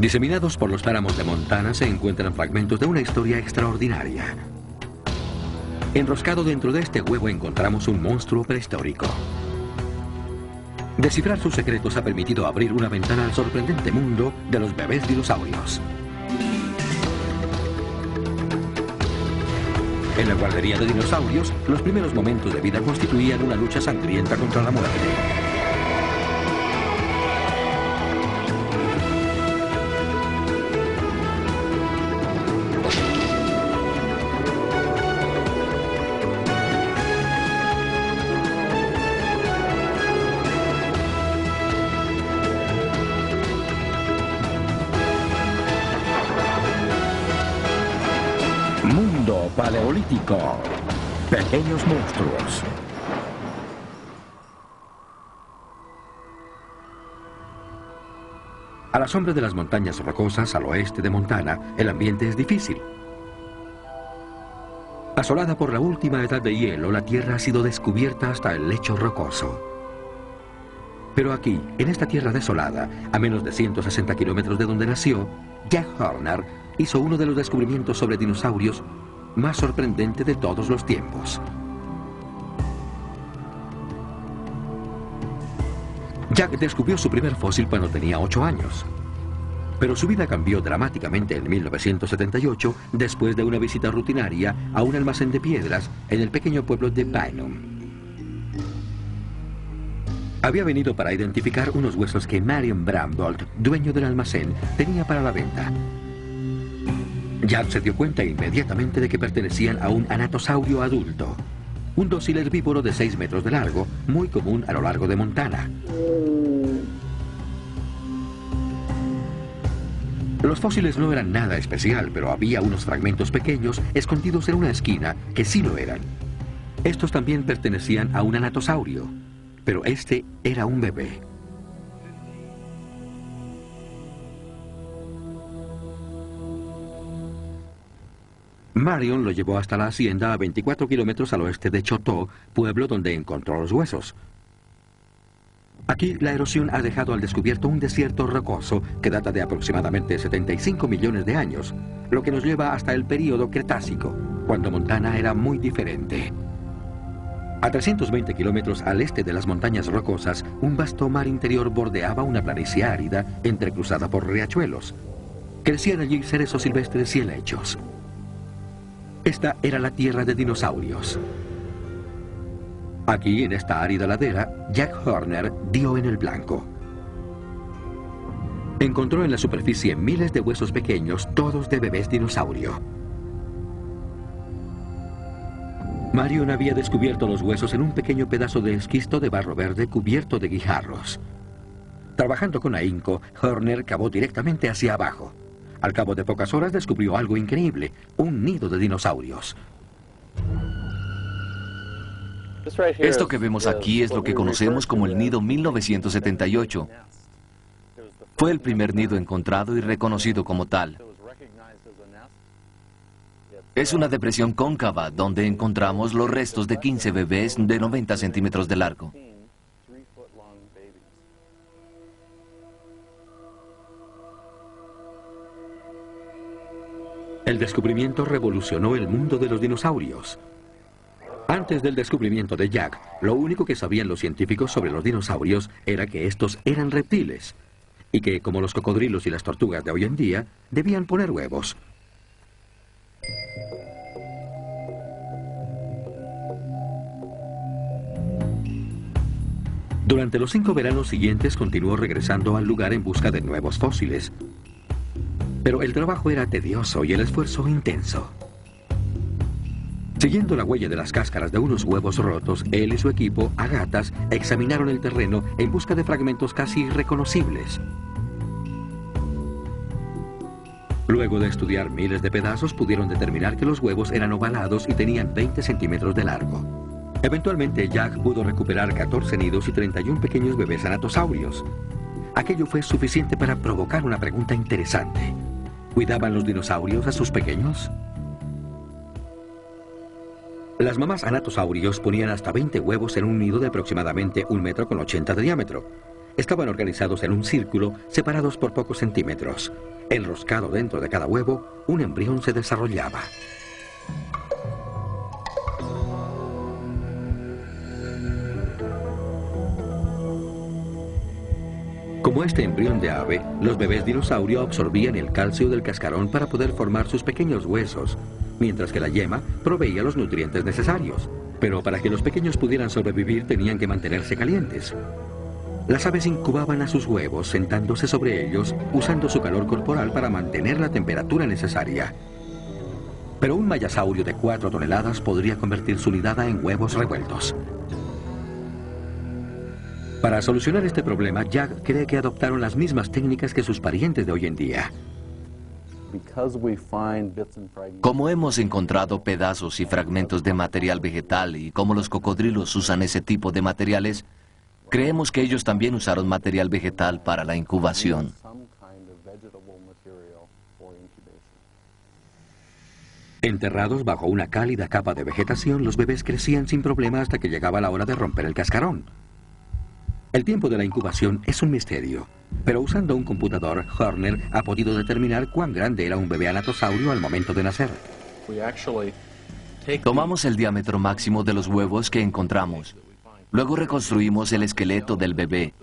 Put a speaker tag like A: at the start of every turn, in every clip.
A: Diseminados por los páramos de Montana se encuentran fragmentos de una historia extraordinaria. Enroscado dentro de este huevo encontramos un monstruo prehistórico. Descifrar sus secretos ha permitido abrir una ventana al sorprendente mundo de los bebés dinosaurios. En la guardería de dinosaurios, los primeros momentos de vida constituían una lucha sangrienta contra la muerte.
B: Mundo paleolítico. Pequeños monstruos.
A: A la sombra de las montañas rocosas al oeste de Montana, el ambiente es difícil. Asolada por la última edad de hielo, la tierra ha sido descubierta hasta el lecho rocoso. Pero aquí, en esta tierra desolada, a menos de 160 kilómetros de donde nació, Jack Horner hizo uno de los descubrimientos sobre dinosaurios más sorprendente de todos los tiempos. Jack descubrió su primer fósil cuando tenía 8 años. Pero su vida cambió dramáticamente en 1978 después de una visita rutinaria a un almacén de piedras en el pequeño pueblo de Bynum. Había venido para identificar unos huesos que Marion Brambold, dueño del almacén, tenía para la venta. Jack se dio cuenta inmediatamente de que pertenecían a un anatosaurio adulto, un dócil herbívoro de 6 metros de largo, muy común a lo largo de Montana. Los fósiles no eran nada especial, pero había unos fragmentos pequeños escondidos en una esquina que sí lo eran. Estos también pertenecían a un anatosaurio, pero este era un bebé. Marion lo llevó hasta la hacienda a 24 kilómetros al oeste de Chotó, pueblo donde encontró los huesos. Aquí la erosión ha dejado al descubierto un desierto rocoso que data de aproximadamente 75 millones de años, lo que nos lleva hasta el período Cretácico, cuando Montana era muy diferente. A 320 kilómetros al este de las montañas rocosas, un vasto mar interior bordeaba una planicie árida entrecruzada por riachuelos. Crecían allí cerezos silvestres y helechos. Esta era la tierra de dinosaurios. Aquí, en esta árida ladera, Jack Horner dio en el blanco. Encontró en la superficie miles de huesos pequeños, todos de bebés dinosaurio. Marion había descubierto los huesos en un pequeño pedazo de esquisto de barro verde cubierto de guijarros. Trabajando con ahínco, Horner cavó directamente hacia abajo. Al cabo de pocas horas descubrió algo increíble, un nido de dinosaurios.
C: Esto que vemos aquí es lo que conocemos como el nido 1978. Fue el primer nido encontrado y reconocido como tal. Es una depresión cóncava donde encontramos los restos de 15 bebés de 90 centímetros de largo.
A: El descubrimiento revolucionó el mundo de los dinosaurios. Antes del descubrimiento de Jack, lo único que sabían los científicos sobre los dinosaurios era que estos eran reptiles y que, como los cocodrilos y las tortugas de hoy en día, debían poner huevos. Durante los 5 veranos siguientes continuó regresando al lugar en busca de nuevos fósiles. Pero el trabajo era tedioso y el esfuerzo intenso. Siguiendo la huella de las cáscaras de unos huevos rotos, él y su equipo, a gatas, examinaron el terreno en busca de fragmentos casi irreconocibles. Luego de estudiar miles de pedazos, pudieron determinar que los huevos eran ovalados y tenían 20 centímetros de largo. Eventualmente, Jack pudo recuperar 14 nidos y 31 pequeños bebés anatosaurios. Aquello fue suficiente para provocar una pregunta interesante. ¿Cuidaban los dinosaurios a sus pequeños? Las mamás anatosaurios ponían hasta 20 huevos en un nido de aproximadamente 1,80 m de diámetro. estaban organizados en un círculo, separados por pocos centímetros. Enroscado dentro de cada huevo, un embrión se desarrollaba. Como este embrión de ave, los bebés dinosaurio absorbían el calcio del cascarón para poder formar sus pequeños huesos, mientras que la yema proveía los nutrientes necesarios. Pero para que los pequeños pudieran sobrevivir tenían que mantenerse calientes. Las aves incubaban a sus huevos sentándose sobre ellos, usando su calor corporal para mantener la temperatura necesaria. Pero un mayasaurio de 4 toneladas podría convertir su nidada en huevos revueltos. Para solucionar este problema, Jack cree que adoptaron las mismas técnicas que sus parientes de hoy en día.
C: Como hemos encontrado pedazos y fragmentos de material vegetal y como los cocodrilos usan ese tipo de materiales, creemos que ellos también usaron material vegetal para la incubación.
A: Enterrados bajo una cálida capa de vegetación, los bebés crecían sin problema hasta que llegaba la hora de romper el cascarón. El tiempo de la incubación es un misterio, pero usando un computador, Horner ha podido determinar cuán grande era un bebé anatosaurio al momento de nacer.
C: Tomamos el diámetro máximo de los huevos que encontramos. Luego reconstruimos el esqueleto del bebé.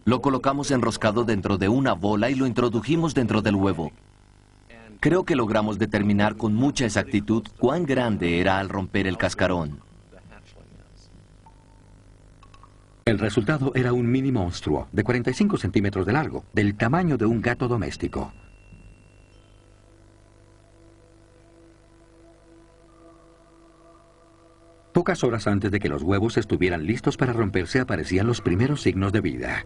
C: Lo colocamos enroscado dentro de una bola y lo introdujimos dentro del huevo. Creo que logramos determinar con mucha exactitud cuán grande era al romper el cascarón.
A: El resultado era un mini monstruo de 45 centímetros de largo, del tamaño de un gato doméstico. Pocas horas antes de que los huevos estuvieran listos para romperse, aparecían los primeros signos de vida.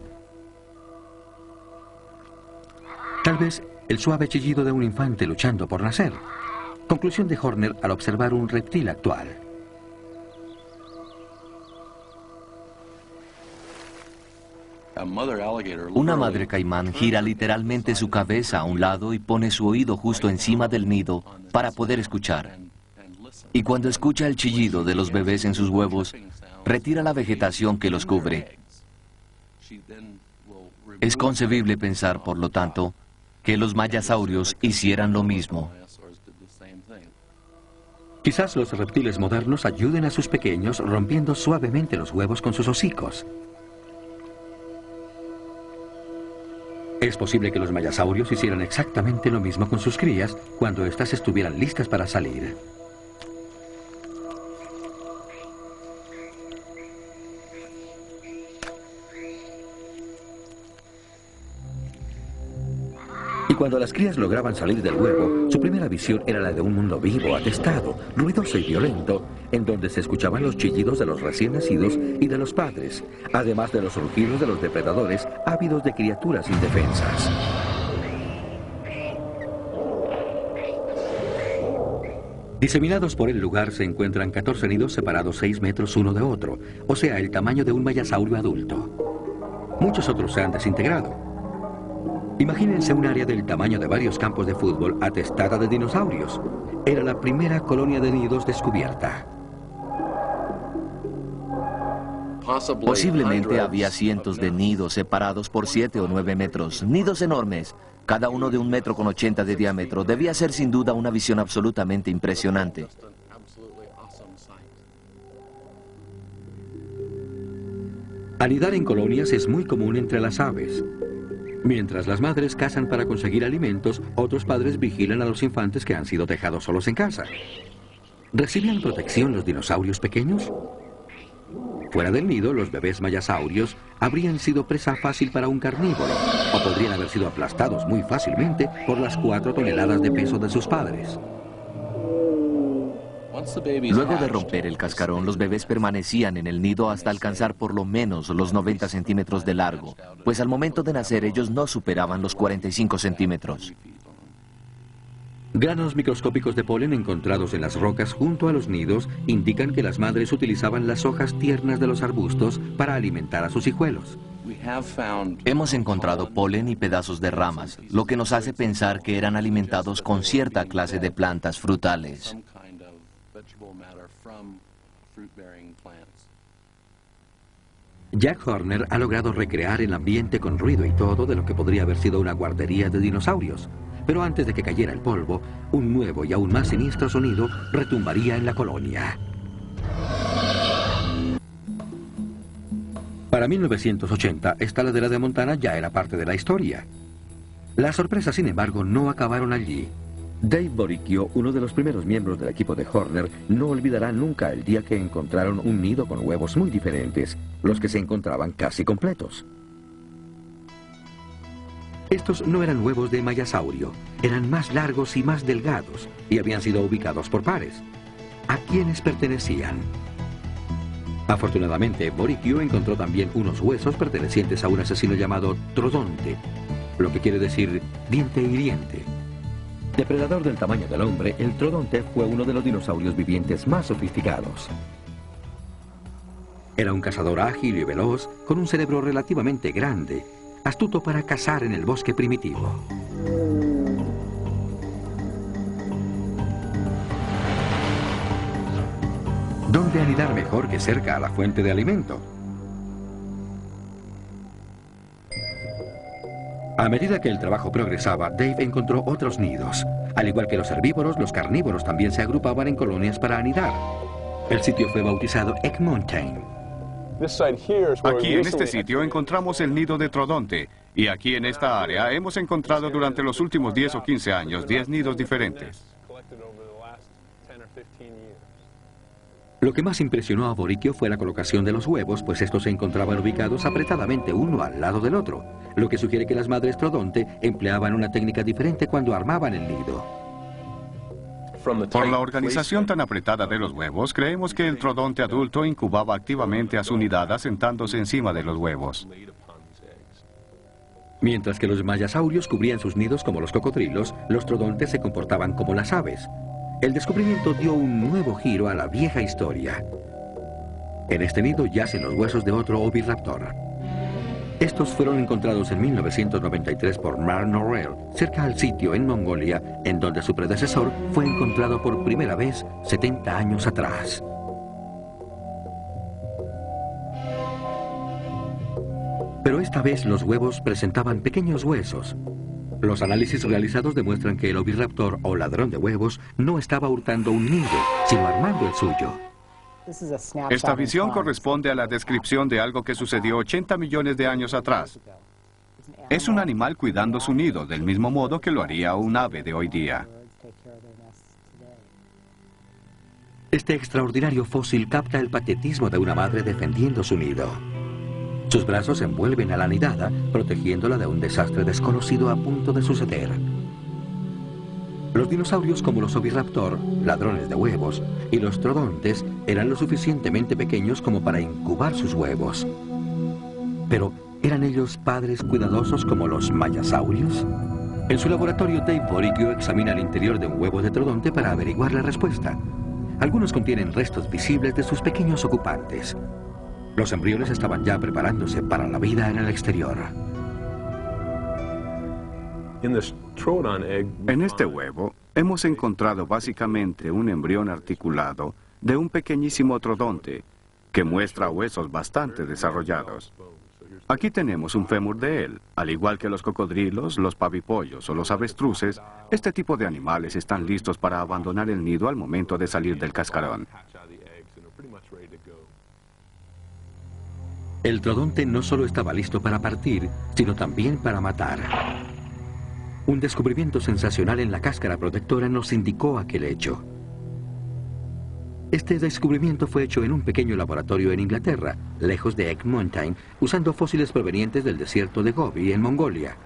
A: Tal vez el suave chillido de un infante luchando por nacer. Conclusión de Horner al observar un reptil actual.
C: Una madre caimán gira literalmente su cabeza a un lado y pone su oído justo encima del nido para poder escuchar. Y cuando escucha el chillido de los bebés en sus huevos, retira la vegetación que los cubre. Es concebible pensar, por lo tanto, que los mayasaurios hicieran lo mismo.
A: Quizás los reptiles modernos ayuden a sus pequeños rompiendo suavemente los huevos con sus hocicos. Es posible que los mayasaurios hicieran exactamente lo mismo con sus crías cuando éstas estuvieran listas para salir. Y cuando las crías lograban salir del huevo, su primera visión era la de un mundo vivo, atestado, ruidoso y violento, en donde se escuchaban los chillidos de los recién nacidos y de los padres, además de los rugidos de los depredadores ávidos de criaturas indefensas. Diseminados por el lugar se encuentran 14 nidos separados 6 metros uno de otro, o sea, el tamaño de un mayasaurio adulto. Muchos otros se han desintegrado. Imagínense un área del tamaño de varios campos de fútbol atestada de dinosaurios. Era la primera colonia de nidos descubierta.
C: Posiblemente había cientos de nidos separados por 7 o 9 metros, nidos enormes, cada uno de 1,80 m de diámetro. Debía ser sin duda una visión absolutamente impresionante.
A: Anidar en colonias es muy común entre las aves. Mientras las madres cazan para conseguir alimentos, otros padres vigilan a los infantes que han sido dejados solos en casa. ¿Recibían protección los dinosaurios pequeños? Fuera del nido, los bebés mayasaurios habrían sido presa fácil para un carnívoro, o podrían haber sido aplastados muy fácilmente por las 4 toneladas de peso de sus padres.
C: Luego de romper el cascarón, los bebés permanecían en el nido hasta alcanzar por lo menos los 90 centímetros de largo, pues al momento de nacer ellos no superaban los 45 centímetros.
A: Granos microscópicos de polen encontrados en las rocas junto a los nidos indican que las madres utilizaban las hojas tiernas de los arbustos para alimentar a sus hijuelos.
C: Hemos encontrado polen y pedazos de ramas, lo que nos hace pensar que eran alimentados con cierta clase de plantas frutales.
A: Jack Horner ha logrado recrear el ambiente con ruido y todo de lo que podría haber sido una guardería de dinosaurios. Pero antes de que cayera el polvo, un nuevo y aún más siniestro sonido retumbaría en la colonia. Para 1980, esta ladera de Montana ya era parte de la historia. Las sorpresas, sin embargo, no acabaron allí. Dave Boricchio, uno de los primeros miembros del equipo de Horner, no olvidará nunca el día que encontraron un nido con huevos muy diferentes, los que se encontraban casi completos. Estos no eran huevos de mayasaurio, eran más largos y más delgados, y habían sido ubicados por pares. ¿A quiénes pertenecían? Afortunadamente, Boricchio encontró también unos huesos pertenecientes a un asesino llamado Trodonte, lo que quiere decir diente hiriente. Depredador del tamaño del hombre, el Trodonte fue uno de los dinosaurios vivientes más sofisticados. Era un cazador ágil y veloz, con un cerebro relativamente grande, astuto para cazar en el bosque primitivo. ¿Dónde anidar mejor que cerca a la fuente de alimento? A medida que el trabajo progresaba, Dave encontró otros nidos. Al igual que los herbívoros, los carnívoros también se agrupaban en colonias para anidar. El sitio fue bautizado Egg Mountain.
D: Aquí en este sitio encontramos el nido de Trodonte, y aquí en esta área hemos encontrado durante los últimos 10 o 15 años 10 nidos diferentes.
A: Lo que más impresionó a Boricchio fue la colocación de los huevos, pues estos se encontraban ubicados apretadamente uno al lado del otro, lo que sugiere que las madres Trodonte empleaban una técnica diferente cuando armaban el nido.
D: Por la organización tan apretada de los huevos, creemos que el Trodonte adulto incubaba activamente a su nidada sentándose encima de los huevos.
A: Mientras que los mayasaurios cubrían sus nidos como los cocodrilos, los Trodontes se comportaban como las aves. El descubrimiento dio un nuevo giro a la vieja historia. En este nido yacen los huesos de otro oviraptor. Estos fueron encontrados en 1993 por Mark Norrell, cerca al sitio en Mongolia, en donde su predecesor fue encontrado por primera vez 70 años atrás. Pero esta vez los huevos presentaban pequeños huesos. Los análisis realizados demuestran que el oviraptor o ladrón de huevos no estaba hurtando un nido, sino armando el suyo.
D: Esta visión corresponde a la descripción de algo que sucedió 80 millones de años atrás. Es un animal cuidando su nido, del mismo modo que lo haría un ave de hoy día.
A: Este extraordinario fósil capta el patetismo de una madre defendiendo su nido. Sus brazos envuelven a la nidada, protegiéndola de un desastre desconocido a punto de suceder. Los dinosaurios como los oviraptor, ladrones de huevos, y los trodontes eran lo suficientemente pequeños como para incubar sus huevos. Pero, ¿eran ellos padres cuidadosos como los mayasaurios? En su laboratorio, Dave Boricchio examina el interior de un huevo de trodonte para averiguar la respuesta. Algunos contienen restos visibles de sus pequeños ocupantes. Los embriones estaban ya preparándose para la vida en el exterior.
D: En este huevo hemos encontrado básicamente un embrión articulado de un pequeñísimo trodonte que muestra huesos bastante desarrollados. Aquí tenemos un fémur de él. Al igual que los cocodrilos, los pavipollos o los avestruces, este tipo de animales están listos para abandonar el nido al momento de salir del cascarón.
A: El trodonte no solo estaba listo para partir, sino también para matar. Un descubrimiento sensacional en la cáscara protectora nos indicó aquel hecho. Este descubrimiento fue hecho en un pequeño laboratorio en Inglaterra, lejos de Egg Mountain, usando fósiles provenientes del desierto de Gobi, en Mongolia.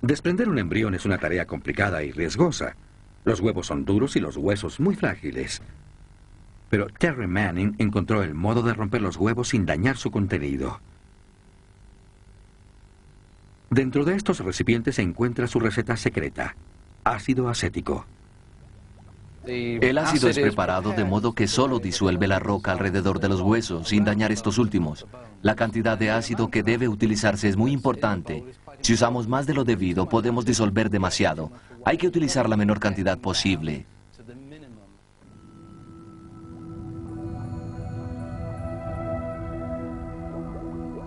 A: Desprender un embrión es una tarea complicada y riesgosa. Los huevos son duros y los huesos muy frágiles. Pero Terry Manning encontró el modo de romper los huevos sin dañar su contenido. Dentro de estos recipientes se encuentra su receta secreta: ácido acético.
C: El ácido es preparado de modo que solo disuelve la roca alrededor de los huesos, sin dañar estos últimos. La cantidad de ácido que debe utilizarse es muy importante. Si usamos más de lo debido, podemos disolver demasiado. Hay que utilizar la menor cantidad posible.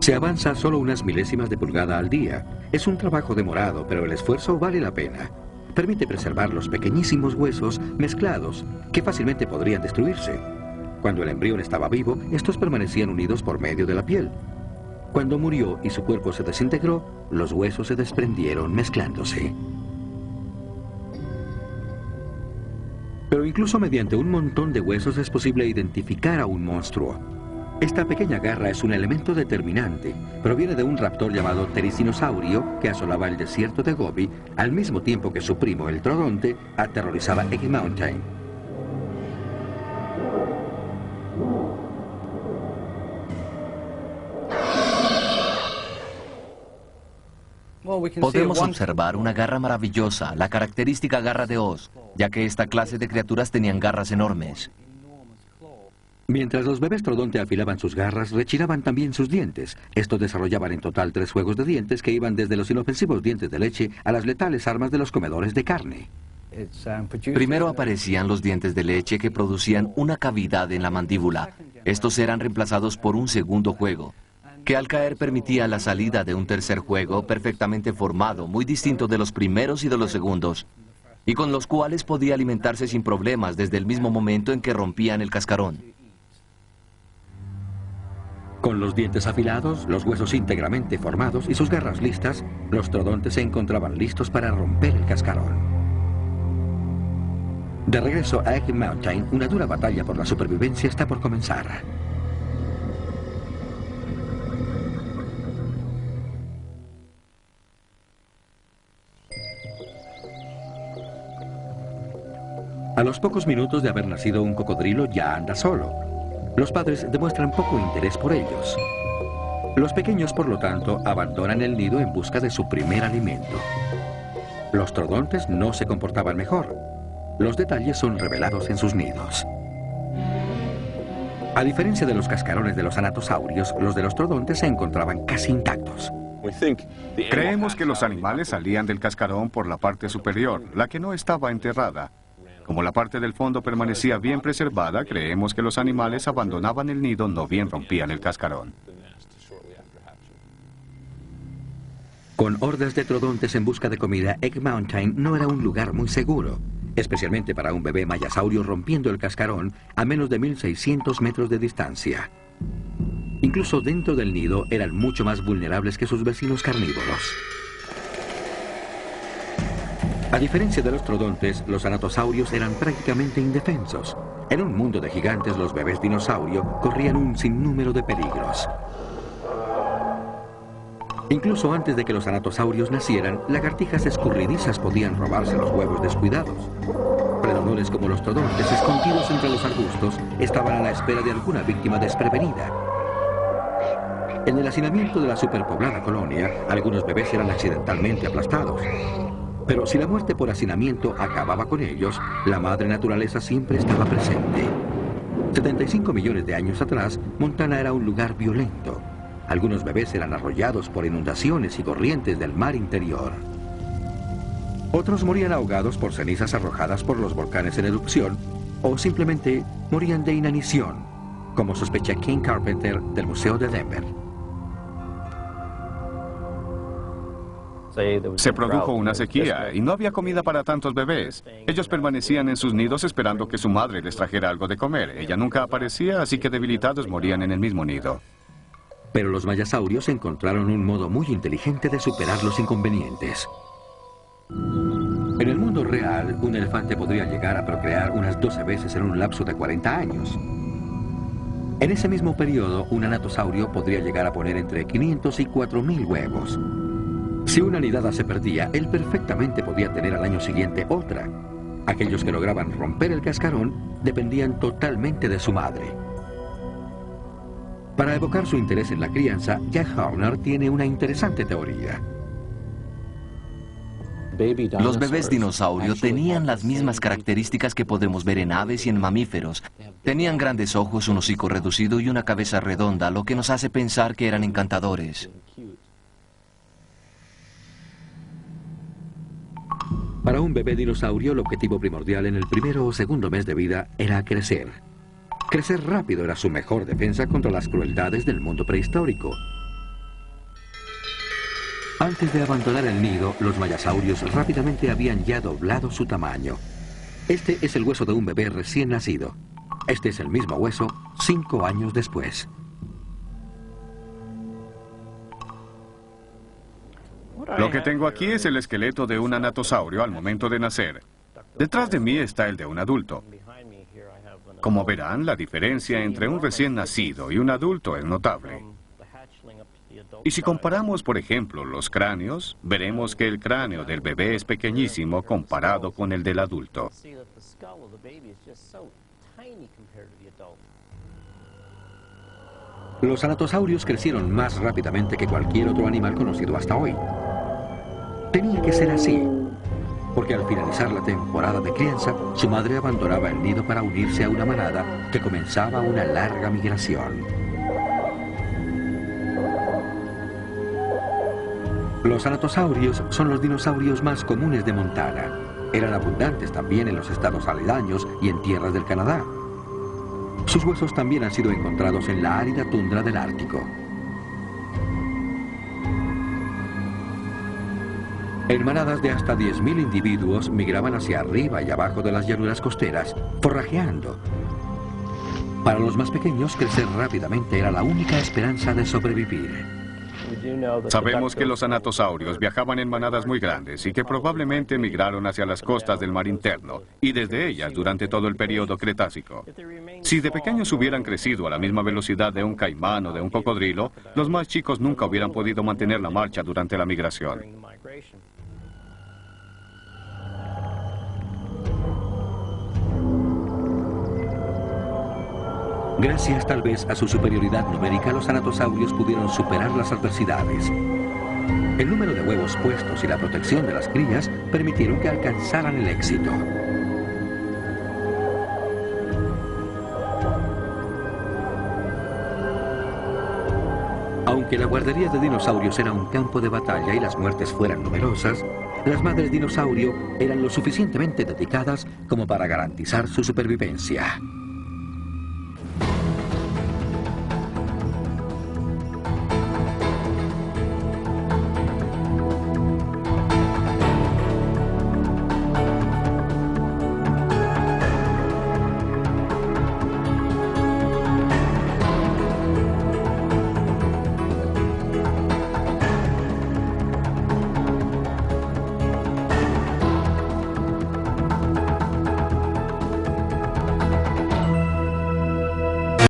A: Se avanza solo unas milésimas de pulgada al día. Es un trabajo demorado, pero el esfuerzo vale la pena. Permite preservar los pequeñísimos huesos mezclados, que fácilmente podrían destruirse. Cuando el embrión estaba vivo, estos permanecían unidos por medio de la piel. Cuando murió y su cuerpo se desintegró, los huesos se desprendieron mezclándose. Pero incluso mediante un montón de huesos es posible identificar a un monstruo. Esta pequeña garra es un elemento determinante. Proviene de un raptor llamado Tericinosaurio que asolaba el desierto de Gobi al mismo tiempo que su primo, el Trodonte, aterrorizaba Egg Mountain.
C: Podemos observar una garra maravillosa, la característica garra de Oz, ya que esta clase de criaturas tenían garras enormes.
A: Mientras los bebés Trodonte afilaban sus garras, rechinaban también sus dientes. Estos desarrollaban en total 3 juegos de dientes que iban desde los inofensivos dientes de leche a las letales armas de los comedores de carne.
C: Primero aparecían los dientes de leche que producían una cavidad en la mandíbula. Estos eran reemplazados por un segundo juego, que al caer permitía la salida de un tercer juego perfectamente formado, muy distinto de los primeros y de los segundos, y con los cuales podía alimentarse sin problemas desde el mismo momento en que rompían el cascarón.
A: Con los dientes afilados, los huesos íntegramente formados y sus garras listas, los Trodontes se encontraban listos para romper el cascarón. De regreso a Egg Mountain, una dura batalla por la supervivencia está por comenzar. A los pocos minutos de haber nacido, un cocodrilo ya anda solo. Los padres demuestran poco interés por ellos. Los pequeños, por lo tanto, abandonan el nido en busca de su primer alimento. Los Trodontes no se comportaban mejor. Los detalles son revelados en sus nidos. A diferencia de los cascarones de los anatosaurios, los de los Trodontes se encontraban casi intactos.
D: Creemos que los animales salían del cascarón por la parte superior, la que no estaba enterrada. Como la parte del fondo permanecía bien preservada, creemos que los animales abandonaban el nido, no bien rompían el cascarón.
A: Con hordas de Trodontes en busca de comida, Egg Mountain no era un lugar muy seguro, especialmente para un bebé mayasaurio rompiendo el cascarón a menos de 1600 metros de distancia. Incluso dentro del nido eran mucho más vulnerables que sus vecinos carnívoros. A diferencia de los Trodontes, los anatosaurios eran prácticamente indefensos. En un mundo de gigantes, los bebés dinosaurio corrían un sinnúmero de peligros. Incluso antes de que los anatosaurios nacieran, lagartijas escurridizas podían robarse los huevos descuidados. Predadores como los Trodontes, escondidos entre los arbustos, estaban a la espera de alguna víctima desprevenida. En el hacinamiento de la superpoblada colonia, algunos bebés eran accidentalmente aplastados. Pero si la muerte por hacinamiento acababa con ellos, la madre naturaleza siempre estaba presente. 75 millones de años atrás, Montana era un lugar violento. Algunos bebés eran arrollados por inundaciones y corrientes del mar interior. Otros morían ahogados por cenizas arrojadas por los volcanes en erupción, o simplemente morían de inanición, como sospecha Ken Carpenter del Museo de Denver.
D: Se produjo una sequía y no había comida para tantos bebés. Ellos permanecían en sus nidos esperando que su madre les trajera algo de comer. Ella nunca aparecía, así que debilitados morían en el mismo nido.
A: Pero los mayasaurios encontraron un modo muy inteligente de superar los inconvenientes. En el mundo real, un elefante podría llegar a procrear unas 12 veces en un lapso de 40 años. En ese mismo periodo, un anatosaurio podría llegar a poner entre 500 y 4000 huevos. Si una nidada se perdía, él perfectamente podía tener al año siguiente otra. Aquellos que lograban romper el cascarón dependían totalmente de su madre. Para evocar su interés en la crianza, Jack Horner tiene una interesante teoría.
C: Los bebés dinosaurio tenían las mismas características que podemos ver en aves y en mamíferos. Tenían grandes ojos, un hocico reducido y una cabeza redonda, lo que nos hace pensar que eran encantadores.
A: Para un bebé dinosaurio, el objetivo primordial en el primero o segundo mes de vida era crecer. Crecer rápido era su mejor defensa contra las crueldades del mundo prehistórico. Antes de abandonar el nido, los mayasaurios rápidamente habían ya doblado su tamaño. Este es el hueso de un bebé recién nacido. Este es el mismo hueso 5 años después.
D: Lo que tengo aquí es el esqueleto de un anatosaurio al momento de nacer. Detrás de mí está el de un adulto. Como verán, la diferencia entre un recién nacido y un adulto es notable. Y si comparamos, por ejemplo, los cráneos, veremos que el cráneo del bebé es pequeñísimo comparado con el del adulto.
A: Los anatosaurios crecieron más rápidamente que cualquier otro animal conocido hasta hoy. Tenía que ser así, porque al finalizar la temporada de crianza, su madre abandonaba el nido para unirse a una manada que comenzaba una larga migración. Los anatosaurios son los dinosaurios más comunes de Montana. Eran abundantes también en los estados aledaños y en tierras del Canadá. Sus huesos también han sido encontrados en la árida tundra del Ártico. En manadas de hasta 10.000 individuos migraban hacia arriba y abajo de las llanuras costeras, forrajeando. Para los más pequeños, crecer rápidamente era la única esperanza de sobrevivir.
D: Sabemos que los anatosaurios viajaban en manadas muy grandes y que probablemente migraron hacia las costas del mar interno y desde ellas durante todo el período Cretácico. Si de pequeños hubieran crecido a la misma velocidad de un caimán o de un cocodrilo, los más chicos nunca hubieran podido mantener la marcha durante la migración.
A: Gracias tal vez a su superioridad numérica, los anatosaurios pudieron superar las adversidades. El número de huevos puestos y la protección de las crías permitieron que alcanzaran el éxito. Aunque la guardería de dinosaurios era un campo de batalla y las muertes fueran numerosas, las madres dinosaurio eran lo suficientemente dedicadas como para garantizar su supervivencia.